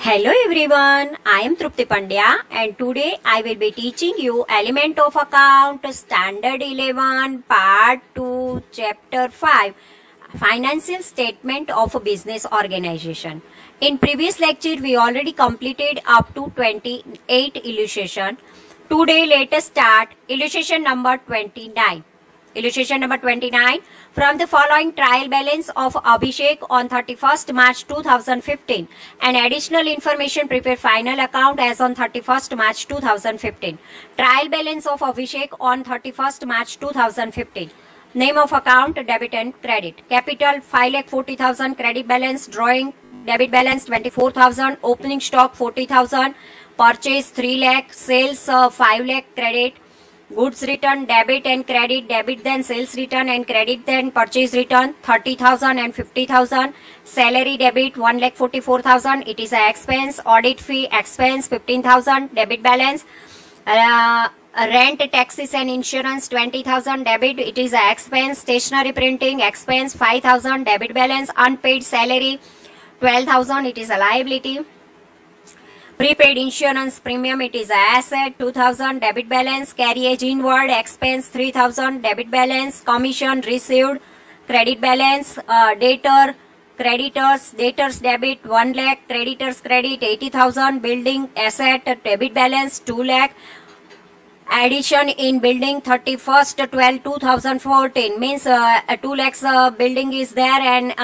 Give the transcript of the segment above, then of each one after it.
Hello everyone, I am Trupti Pandya and today I will be teaching you Element of Account Standard 11 Part 2 Chapter 5 Financial Statement of a Business Organization. In previous lecture we already completed up to 28 illustration. Today let us start illustration number 29. Illustration number 29. From the following trial balance of Abhishek on 31st March 2015 and additional information prepare final account as on 31st March 2015. Trial balance of Abhishek on 31st March 2015. Name of account debit and credit. Capital 5,40,000. Credit balance drawing debit balance 24,000. Opening stock 40,000. Purchase 3 lakh. Sales 5 lakh. Credit. Goods return debit and credit, debit then sales return and credit then purchase return 30,000 and 50,000. Salary debit 1,44,000. It is a expense. Audit fee expense 15,000. Debit balance. Rent, taxes and insurance 20,000. Debit, it is a expense. Stationery printing expense 5,000. Debit balance. Unpaid salary 12,000. It is a liability. Prepaid insurance premium, it is a asset 2,000. Debit balance. Carriage inward expense 3,000. Debit balance. Commission received. Credit balance. Debtor creditors, debtors debit 1 lakh. Creditors credit 80,000. Building asset debit balance 2 lakh. Addition in building 31st 12 2014 means 2 lakhs building is there and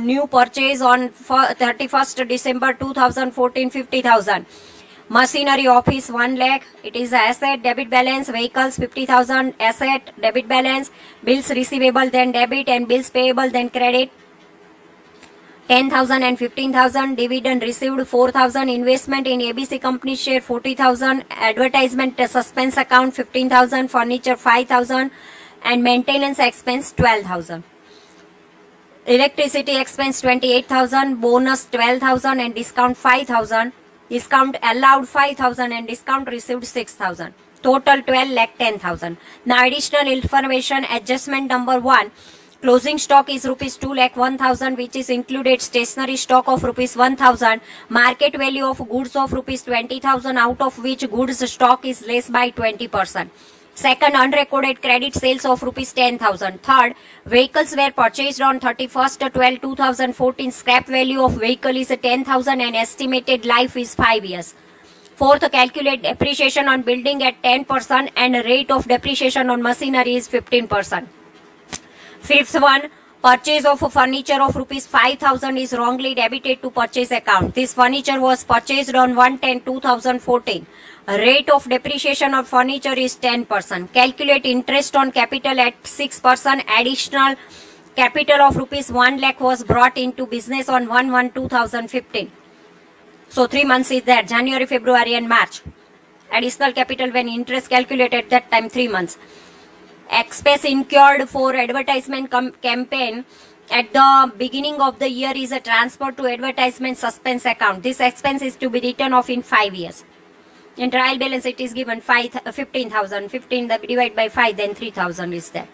new purchase on 31st December 2014 50,000. Machinery office 1 lakh. It is asset. Debit balance. Vehicles 50,000. Asset. Debit balance. Bills receivable then debit and bills payable then credit 10,000 and 15,000. Dividend received 4,000. Investment in ABC company share 40,000. Advertisement suspense account 15,000. Furniture 5,000 and maintenance expense 12,000. Electricity expense 28,000. Bonus 12,000 and discount 5,000. Discount allowed 5,000 and discount received 6,000. Total 12 lakh 10,000. Now additional information adjustment number 1. Closing stock is rupees 2 lakh 1,000 which is included stationery stock of rupees 1,000. Market value of goods of rupees 20,000 out of which goods stock is less by 20%. Second, unrecorded credit sales of rupees 10,000. Third, vehicles were purchased on 31st 12 2014. Scrap value of vehicle is 10,000 and estimated life is 5 years. Fourth, calculate depreciation on building at 10% and rate of depreciation on machinery is 15%. Fifth one, purchase of furniture of rupees 5,000 is wrongly debited to purchase account. This furniture was purchased on 1/10/2014. Rate of depreciation of furniture is 10%. Calculate interest on capital at 6%. Additional capital of rupees 1 lakh was brought into business on 1/1/2015. So 3 months is there, January, February and March. Additional capital when interest calculated that time 3 months. Expense incurred for advertisement campaign at the beginning of the year is a transfer to advertisement suspense account. This expense is to be written off in 5 years. In trial balance it is given 15,000. 15 divided by 5 then 3,000 is there.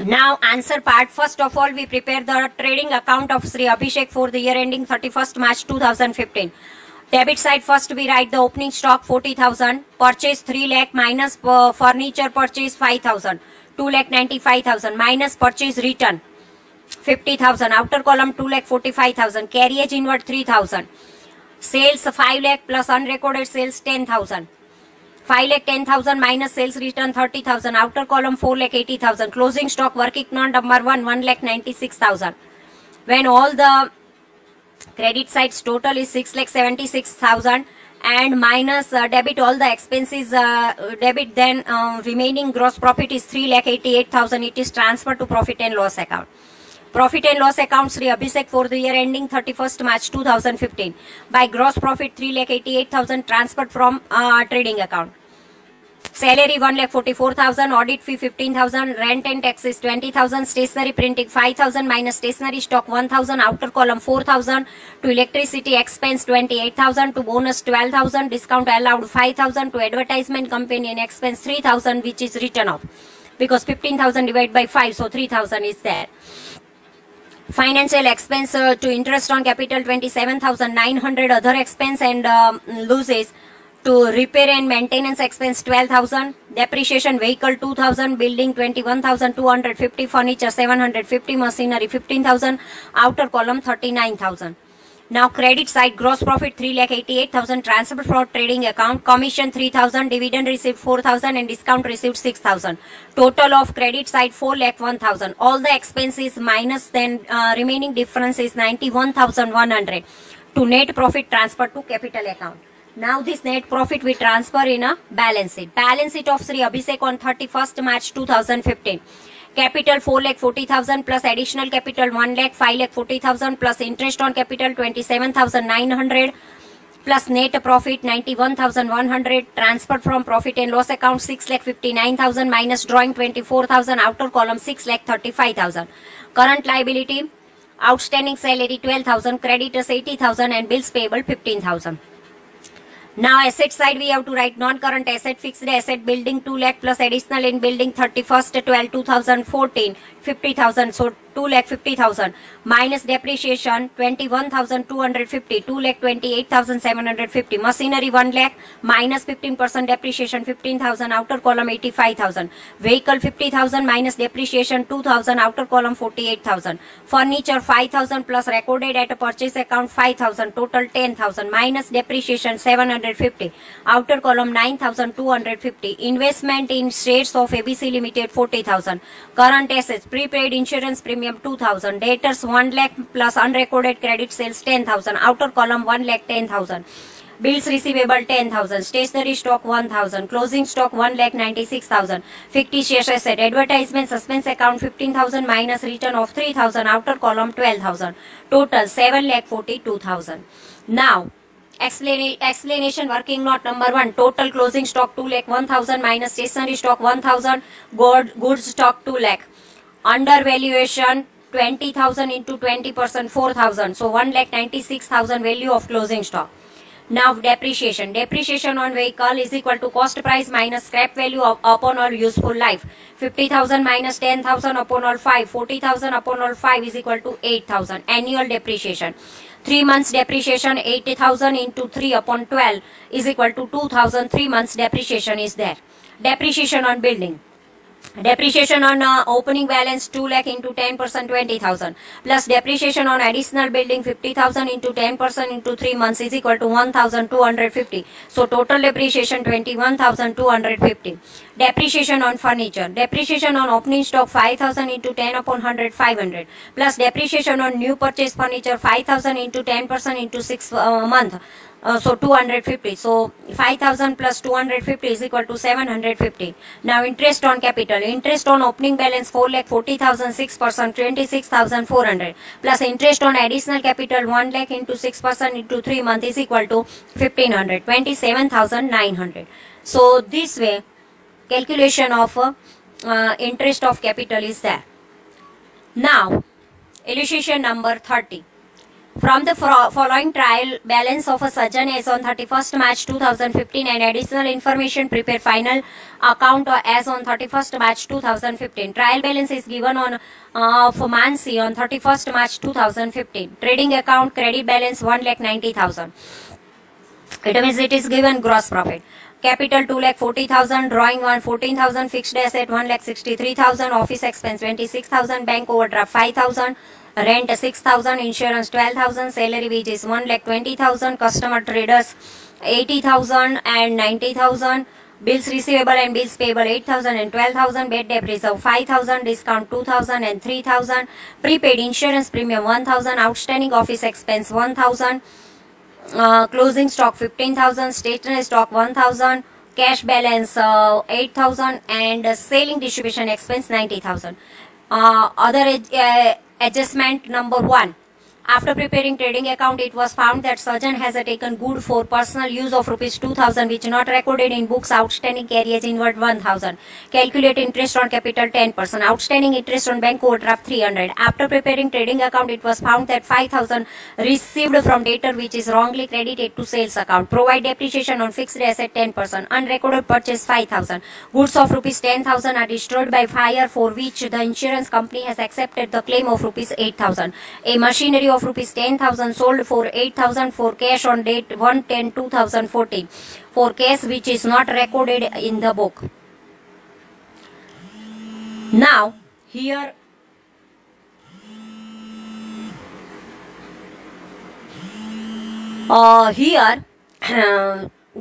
Now answer part. First of all we prepare the trading account of Sri Abhishek for the year ending 31st March 2015. Debit side first we write the opening stock 40,000, purchase 3 lakh minus furniture purchase 5,000, 2 lakh 95,000 minus purchase return 50,000, outer column 2 lakh 45,000, carriage inward 3,000, sales 5 lakh plus unrecorded sales 10,000, 5 lakh 10,000 minus sales return 30,000, outer column 4 lakh 80,000, closing stock working note number 1 lakh 96,000. When all the credit sides total is 6 lakh 76,000 and minus debit all the expenses debit then remaining gross profit is 3 lakh 88,000. It is transferred to profit and loss account. Profit and loss account Sri Abhishek for the year ending 31st March 2015. By gross profit 3 lakh 88,000 transferred from trading account. Salary 1,44,000, audit fee 15,000, rent and taxes 20,000, stationery printing 5,000 minus stationery stock 1,000, outer column 4,000, to electricity expense 28,000, to bonus 12,000, discount allowed 5,000, to advertisement companion expense 3,000 which is written off because 15,000 divided by 5 so 3,000 is there. Financial expense to interest on capital 27,900, other expense and losses to repair and maintenance expense 12,000, depreciation vehicle 2,000, building 21,250, furniture 750, machinery 15,000, outer column 39,000. Now credit side, gross profit 3,88,000, transfer for trading account, commission 3,000, dividend received 4,000 and discount received 6,000. Total of credit side 4,01,000. All the expenses minus then remaining difference is 91,100 to net profit transfer to capital account. Now this net profit we transfer in a balance sheet. Balance sheet of Sri Abhishek on 31st March 2015. Capital 4,40,000 plus additional capital 1,05,40,000 plus interest on capital 27,900 plus net profit 91,100, transferred from profit and loss account 6,59,000 minus drawing 24,000, outer column 6,35,000. Current liability, outstanding salary 12,000, creditors 80,000 and bills payable 15,000. Now asset side we have to write non-current asset, fixed asset building 2 lakh plus additional in building 31st 12 2014 50,000, so 2,50,000 minus depreciation 21,250, 2,28,750, machinery 1 lakh minus 15% depreciation 15,000, outer column 85,000, vehicle 50,000 minus depreciation 2,000, outer column 48,000, furniture 5,000 plus recorded at a purchase account 5,000, total 10,000 minus depreciation 750, outer column 9,250, investment in shares of ABC Limited 40,000, current assets, prepaid insurance premium 2,000, debtors 1 lakh plus unrecorded credit sales 10,000, outer column 1 lakh 10,000, bills receivable 10,000, stationery stock 1,000, closing stock 1 lakh 96,000, fictitious asset, advertisement suspense account 15,000 minus return of 3,000, outer column 12,000, total 7 lakh 42,000. Now explanation working note number 1, total closing stock 2 lakh 1,000 minus stationery stock 1,000, goods stock 2 lakh, undervaluation 20,000 into 20% 4,000, so 1 lakh 96,000 value of closing stock. Now depreciation on vehicle is equal to cost price minus scrap value upon all useful life, 50,000 minus 10,000 upon all 5, 40,000 upon all 5 is equal to 8,000. Annual depreciation, 3 months depreciation 80,000 into 3 upon 12 is equal to 2,000. 3 months depreciation is there. Depreciation on building, depreciation on opening balance 2 lakh into 10% 20,000 plus depreciation on additional building 50,000 into 10% into 3 months is equal to 1,250. So total depreciation 21,250. Depreciation on furniture, depreciation on opening stock 5,000 into 10 upon 100 500 plus depreciation on new purchase furniture 5,000 into 10% into 6 month. So 250. So 5,000 plus 250 is equal to 750. Now interest on capital, interest on opening balance 4,40,000 6% 26,400 plus interest on additional capital 1 lakh into 6% into 3 months is equal to 1,500, 27,900. So this way calculation of interest of capital is there. Now illustration number 30. From the following trial balance of a Sajjan as on 31st March 2015 and additional information, prepare final account as on 31st March 2015. Trial balance is given on for Mansi on 31st March 2015. Trading account credit balance 1,90,000. It means it is given gross profit. Capital 2,40,000, drawing 1,14,000, fixed asset 1,63,000, office expense 26,000, bank overdraft 5,000. Rent 6,000, insurance 12,000, salary wages 1,20,000, customer traders 80,000 and 90,000, bills receivable and bills payable 8,000 and 12,000, bad debt reserve 5,000, discount 2,000 and 3,000, prepaid insurance premium 1,000, outstanding office expense 1,000, closing stock 15,000, stationery stock 1,000, cash balance 8,000 and selling distribution expense 90,000. Other adjustment number 1, After preparing trading account, it was found that Sajan has taken good for personal use of rupees 2000, which not recorded in books. Outstanding carriage inward 1000. Calculate interest on capital 10%. Outstanding interest on bank overdraft 300. After preparing trading account, it was found that 5000 received from debtor, which is wrongly credited to sales account. Provide depreciation on fixed asset 10%. Unrecorded purchase 5000. Goods of rupees 10,000 are destroyed by fire, for which the insurance company has accepted the claim of rupees 8,000. A machinery of rupees 10,000 sold for 8,000 for cash on date 1/10/2014 for cash which is not recorded in the book. Now here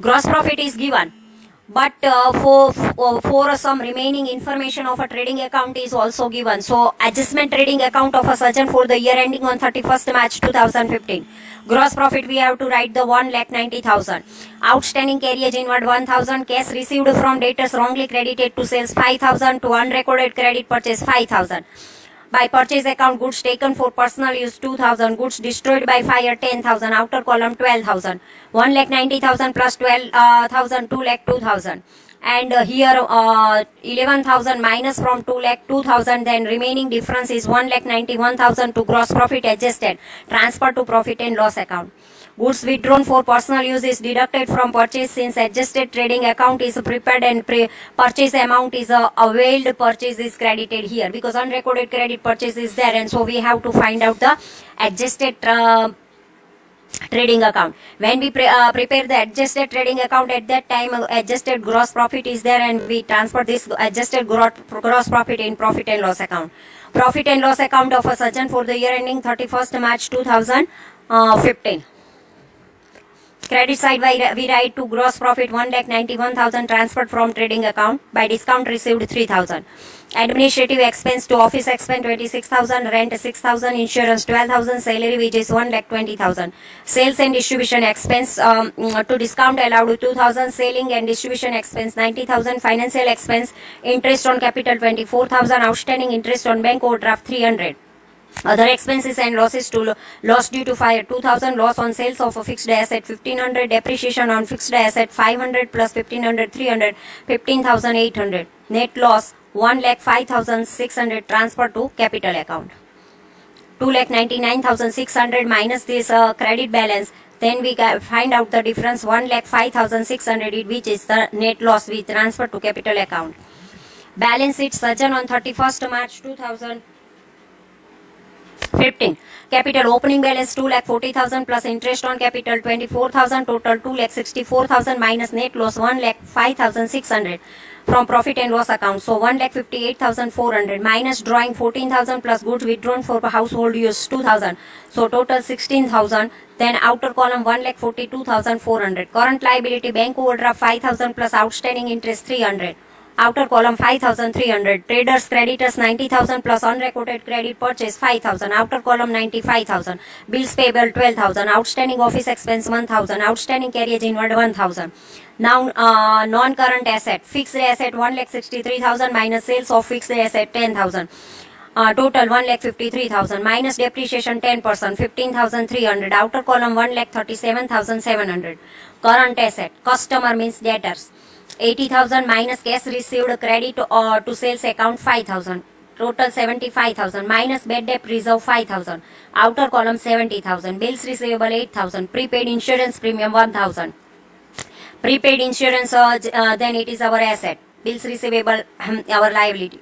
gross profit is given, but for some remaining information of a trading account is also given. So adjustment trading account of a Sajan for the year ending on 31st March 2015. Gross profit we have to write the 1,90,000. Outstanding carriage inward 1000. Cash received from debtors wrongly credited to sales 5000. To unrecorded credit purchase 5000. By purchase account, goods taken for personal use 2000, goods destroyed by fire 10,000, outer column 12,000, 1,90,000 plus 12,000, 2,02,000. And here 11,000 minus from 2,02,000, then remaining difference is 1,91,000 to gross profit adjusted, transfer to profit and loss account. Goods withdrawn for personal use is deducted from purchase, since adjusted trading account is prepared and purchase amount is availed purchase is credited here, because unrecorded credit purchase is there, and so we have to find out the adjusted trading account. When we prepare the adjusted trading account, at that time adjusted gross profit is there, and we transfer this adjusted gross profit in profit and loss account. Profit and loss account of a Sajan for the year ending 31st March 2015. Credit side we write to gross profit 1,91,000 transferred from trading account. By discount received 3,000. Administrative expense to office expense 26,000, rent 6,000, insurance 12,000, salary which is 1,20,000. Sales and distribution expense to discount allowed 2,000, selling and distribution expense 90,000, financial expense interest on capital 24,000, outstanding interest on bank overdraft 300. Other expenses and losses to loss due to fire 2,000, loss on sales of a fixed asset 1,500, depreciation on fixed asset 500 plus 1,500 300, 15,800. Net loss 1,05,600 transfer to capital account. 2,99,600 minus this credit balance, then we find out the difference 1,05,600, which is the net loss we transfer to capital account. Balance sheet Sajan on 31st March 2015. Capital opening balance 2,40,000 plus interest on capital 24,000, total 2,64,000 minus net loss 1,05,600 from profit and loss account. So 1,58,400 minus drawing 14,000 plus goods withdrawn for household use 2,000. So total 16,000. Then outer column 1,42,400. Current liability bank overdraft 5,000 plus outstanding interest 300. Outer column 5,300. Traders creditors 90,000 plus unrecorded credit purchase 5,000. Outer column 95,000. Bills payable 12,000. Outstanding office expense 1,000. Outstanding carriage inward 1,000. Now non-current asset. Fixed asset 1,63,000 minus sales of fixed asset 10,000. Total 1,53,000 minus depreciation 10%, 15,300. Outer column 1,37,700. Current asset. Customer means debtors 80,000 minus cash received credit to sales account 5,000. Total 75,000 minus bad debt reserve 5,000. Outer column 70,000. Bills receivable 8,000. Prepaid insurance premium 1,000. Prepaid insurance then it is our asset. Bills receivable our liability.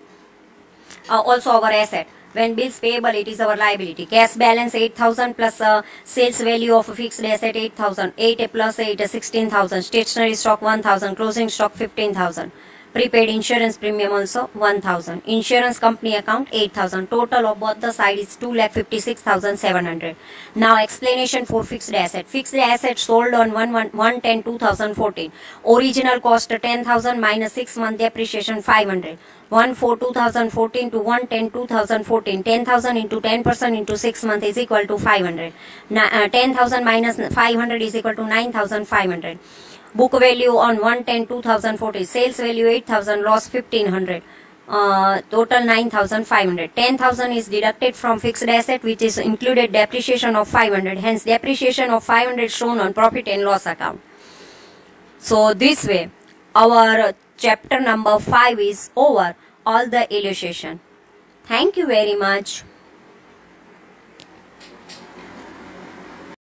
Also our asset. When bills payable, it is our liability. Cash balance 8,000 plus sales value of fixed asset 8,000. 8 plus 8 16,000. Stationery stock 1,000. Closing stock 15,000. Prepaid insurance premium also 1,000. Insurance company account 8,000. Total of both the side is 2,56,700. Now explanation for fixed asset. Fixed asset sold on 1/10/2014. Original cost 10,000 minus 6 month depreciation 500. 1/4/2014 to 1/10/2014. 10,000 into 10% into 6 months is equal to 500. 10,000 minus 500 is equal to 9,500. Book value on 1/10/2014. Sales value 8,000. Loss 1,500. total 9,500. 10,000 is deducted from fixed asset, which is included depreciation of 500. Hence, depreciation of 500 shown on profit and loss account. So this way, our chapter number 5 is over. All the illustration. Thank you very much.